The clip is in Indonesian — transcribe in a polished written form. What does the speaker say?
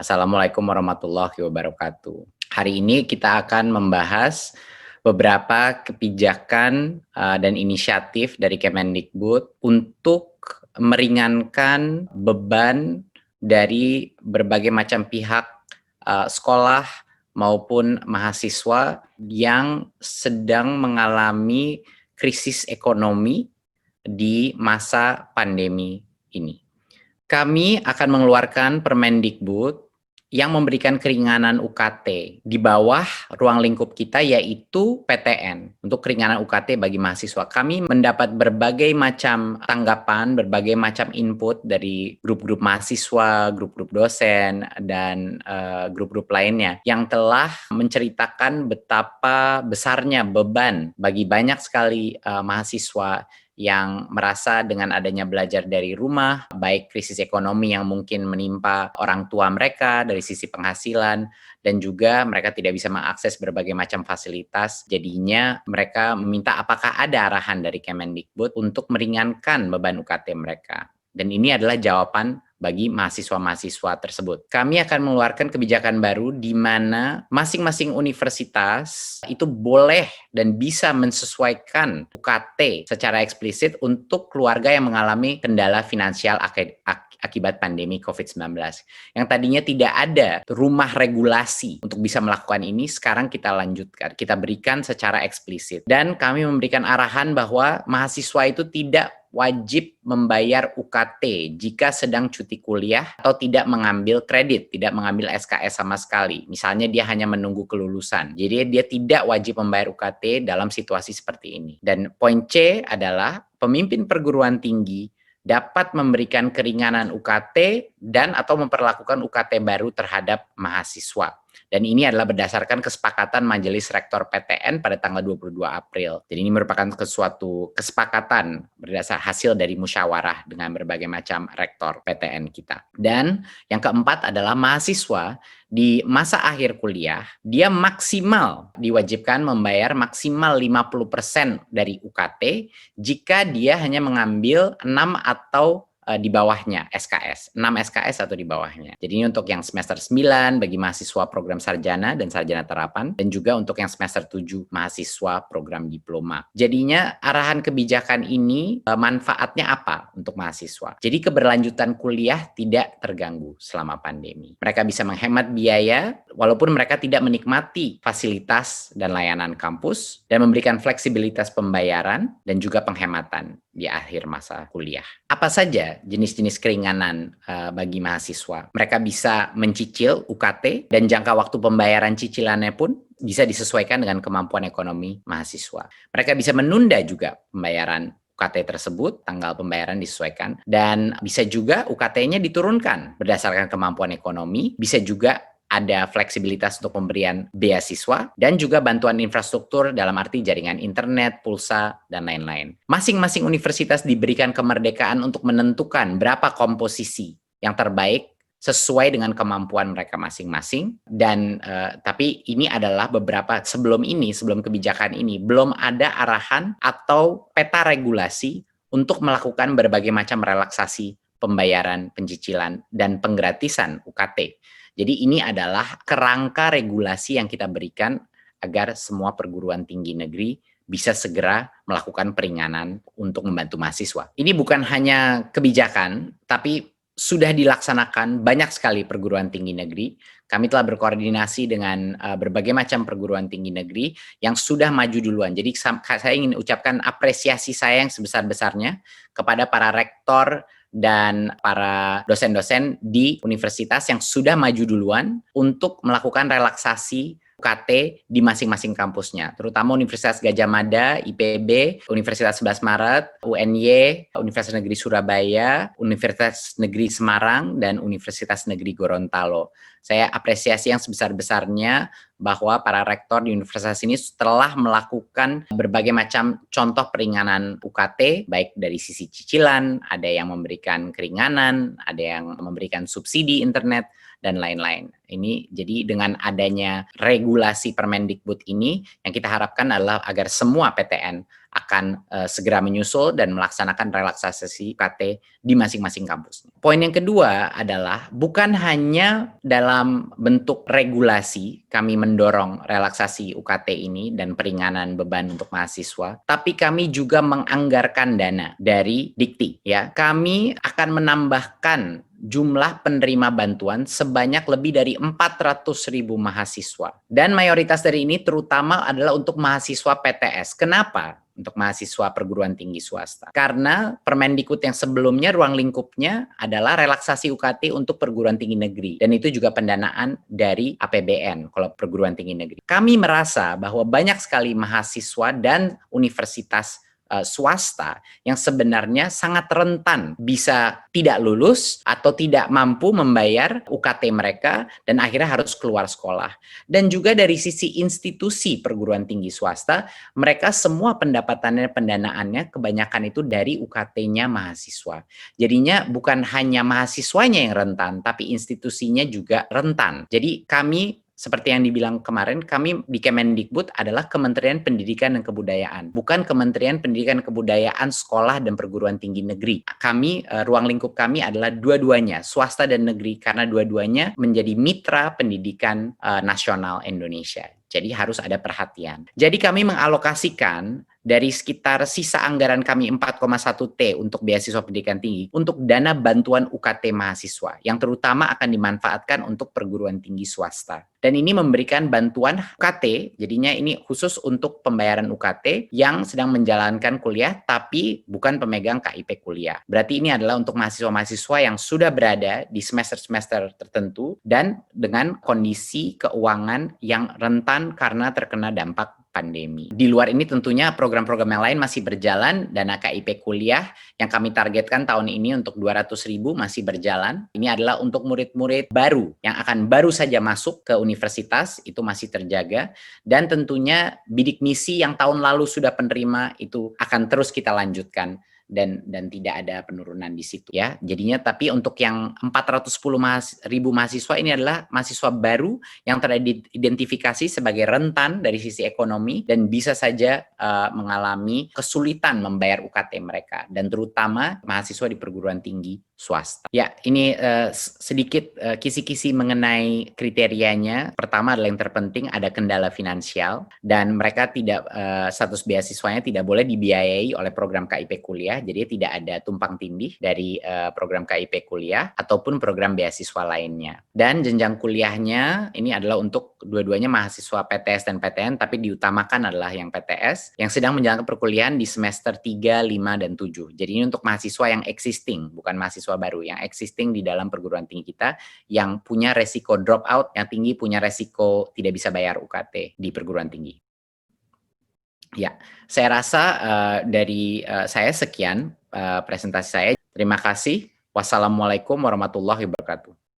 Assalamualaikum warahmatullahi wabarakatuh. Hari ini kita akan membahas beberapa kebijakan dan inisiatif dari Kemendikbud untuk meringankan beban dari berbagai macam pihak sekolah maupun mahasiswa yang sedang mengalami krisis ekonomi di masa pandemi ini. Kami akan mengeluarkan Permendikbud yang memberikan keringanan UKT di bawah ruang lingkup kita, yaitu PTN, untuk keringanan UKT bagi mahasiswa. Kami mendapat berbagai macam tanggapan, berbagai macam input dari grup-grup mahasiswa, grup-grup dosen, dan grup-grup lainnya yang telah menceritakan betapa besarnya beban bagi banyak sekali mahasiswa yang merasa dengan adanya belajar dari rumah, baik krisis ekonomi yang mungkin menimpa orang tua mereka dari sisi penghasilan, dan juga mereka tidak bisa mengakses berbagai macam fasilitas. Jadinya mereka meminta apakah ada arahan dari Kemendikbud untuk meringankan beban UKT mereka. Dan ini adalah jawaban bagi mahasiswa-mahasiswa tersebut. Kami akan mengeluarkan kebijakan baru di mana masing-masing universitas itu boleh dan bisa mensesuaikan UKT secara eksplisit untuk keluarga yang mengalami kendala finansial akibat pandemi COVID-19. Yang tadinya tidak ada rumah regulasi untuk bisa melakukan ini, sekarang kita lanjutkan, kita berikan secara eksplisit. Dan kami memberikan arahan bahwa mahasiswa itu tidak wajib membayar UKT jika sedang cuti kuliah atau tidak mengambil kredit, tidak mengambil SKS sama sekali. Misalnya dia hanya menunggu kelulusan. Jadi dia tidak wajib membayar UKT dalam situasi seperti ini. Dan poin C adalah pemimpin perguruan tinggi dapat memberikan keringanan UKT dan atau memperlakukan UKT baru terhadap mahasiswa. Dan ini adalah berdasarkan kesepakatan Majelis Rektor PTN pada tanggal 22 April. Jadi ini merupakan suatu kesepakatan berdasar hasil dari musyawarah dengan berbagai macam rektor PTN kita. Dan yang keempat adalah mahasiswa di masa akhir kuliah, dia maksimal diwajibkan membayar maksimal 50% dari UKT jika dia hanya mengambil 6 atau di bawahnya SKS, 6 SKS atau di bawahnya. Jadi ini untuk yang semester 9 bagi mahasiswa program sarjana dan sarjana terapan, dan juga untuk yang semester 7 mahasiswa program diploma. Jadinya arahan kebijakan ini manfaatnya apa untuk mahasiswa? Jadi keberlanjutan kuliah tidak terganggu selama pandemi. Mereka bisa menghemat biaya walaupun mereka tidak menikmati fasilitas dan layanan kampus, dan memberikan fleksibilitas pembayaran dan juga penghematan di akhir masa kuliah. Apa saja jenis-jenis keringanan bagi mahasiswa? Mereka bisa mencicil UKT dan jangka waktu pembayaran cicilannya pun bisa disesuaikan dengan kemampuan ekonomi mahasiswa. Mereka bisa menunda juga pembayaran UKT tersebut, tanggal pembayaran disesuaikan, dan bisa juga UKT-nya diturunkan berdasarkan kemampuan ekonomi, bisa juga ada fleksibilitas untuk pemberian beasiswa, dan juga bantuan infrastruktur dalam arti jaringan internet, pulsa, dan lain-lain. Masing-masing universitas diberikan kemerdekaan untuk menentukan berapa komposisi yang terbaik sesuai dengan kemampuan mereka masing-masing. Dan tapi ini adalah sebelum kebijakan ini, belum ada arahan atau peta regulasi untuk melakukan berbagai macam relaksasi pembayaran, pencicilan, dan penggratisan UKT. Jadi ini adalah kerangka regulasi yang kita berikan agar semua perguruan tinggi negeri bisa segera melakukan peringanan untuk membantu mahasiswa. Ini bukan hanya kebijakan, tapi sudah dilaksanakan banyak sekali perguruan tinggi negeri. Kami telah berkoordinasi dengan berbagai macam perguruan tinggi negeri yang sudah maju duluan. Jadi saya ingin ucapkan apresiasi saya yang sebesar-besarnya kepada para rektor dan para dosen-dosen di universitas yang sudah maju duluan untuk melakukan relaksasi UKT di masing-masing kampusnya, terutama Universitas Gadjah Mada, IPB, Universitas 11 Maret, UNY, Universitas Negeri Surabaya, Universitas Negeri Semarang, dan Universitas Negeri Gorontalo. Saya apresiasi yang sebesar-besarnya bahwa para rektor di universitas ini telah melakukan berbagai macam contoh peringanan UKT, baik dari sisi cicilan, ada yang memberikan keringanan, ada yang memberikan subsidi internet, dan lain-lain. Ini jadi dengan adanya regulasi Permendikbud ini yang kita harapkan adalah agar semua PTN akan segera menyusul dan melaksanakan relaksasi UKT di masing-masing kampus. Poin yang kedua adalah bukan hanya dalam bentuk regulasi kami mendorong relaksasi UKT ini dan peringanan beban untuk mahasiswa, tapi kami juga menganggarkan dana dari Dikti. Ya, kami akan menambahkan jumlah penerima bantuan sebanyak lebih dari 400.000 mahasiswa. Dan mayoritas dari ini terutama adalah untuk mahasiswa PTS. Kenapa? Untuk mahasiswa perguruan tinggi swasta. Karena Permendikbud yang sebelumnya ruang lingkupnya adalah relaksasi UKT untuk perguruan tinggi negeri. Dan itu juga pendanaan dari APBN kalau perguruan tinggi negeri. Kami merasa bahwa banyak sekali mahasiswa dan universitas swasta yang sebenarnya sangat rentan bisa tidak lulus atau tidak mampu membayar UKT mereka dan akhirnya harus keluar sekolah. Dan juga dari sisi institusi perguruan tinggi swasta, mereka semua pendapatannya, pendanaannya kebanyakan itu dari UKT-nya mahasiswa. Jadinya bukan hanya mahasiswanya yang rentan, tapi institusinya juga rentan. Jadi kami seperti yang dibilang kemarin, kami di Kemendikbud adalah Kementerian Pendidikan dan Kebudayaan, bukan Kementerian Pendidikan dan Kebudayaan Sekolah dan Perguruan Tinggi Negeri. Kami, ruang lingkup kami adalah dua-duanya, swasta dan negeri, karena dua-duanya menjadi mitra pendidikan nasional Indonesia. Jadi harus ada perhatian. Jadi kami mengalokasikan dari sekitar sisa anggaran kami 4,1 T untuk beasiswa pendidikan tinggi untuk dana bantuan UKT mahasiswa yang terutama akan dimanfaatkan untuk perguruan tinggi swasta. Dan ini memberikan bantuan UKT, jadinya ini khusus untuk pembayaran UKT yang sedang menjalankan kuliah tapi bukan pemegang KIP kuliah. Berarti ini adalah untuk mahasiswa-mahasiswa yang sudah berada di semester-semester tertentu dan dengan kondisi keuangan yang rentan karena terkena dampak pandemi. Di luar ini tentunya program-program yang lain masih berjalan, dana KIP kuliah yang kami targetkan tahun ini untuk 200.000 masih berjalan. Ini adalah untuk murid-murid baru yang akan baru saja masuk ke universitas, itu masih terjaga. Dan tentunya bidik misi yang tahun lalu sudah penerima itu akan terus kita lanjutkan. Dan tidak ada penurunan di situ ya. Jadinya tapi untuk yang 410.000 mahasiswa ini adalah mahasiswa baru yang teridentifikasi sebagai rentan dari sisi ekonomi dan bisa saja mengalami kesulitan membayar UKT mereka dan terutama mahasiswa di perguruan tinggi swasta. Ya, ini sedikit kisi-kisi mengenai kriterianya. Pertama adalah yang terpenting ada kendala finansial dan mereka tidak status beasiswanya tidak boleh dibiayai oleh program KIP kuliah. Jadi tidak ada tumpang tindih dari program KIP kuliah ataupun program beasiswa lainnya. Dan jenjang kuliahnya ini adalah untuk dua-duanya mahasiswa PTS dan PTN, tapi diutamakan adalah yang PTS yang sedang menjalankan perkuliahan di semester 3, 5, dan 7. Jadi ini untuk mahasiswa yang existing, bukan mahasiswa baru, yang existing di dalam perguruan tinggi kita, yang punya resiko drop out yang tinggi, punya resiko tidak bisa bayar UKT di perguruan tinggi. Ya, saya rasa dari saya sekian presentasi saya. Terima kasih. Wassalamualaikum warahmatullahi wabarakatuh.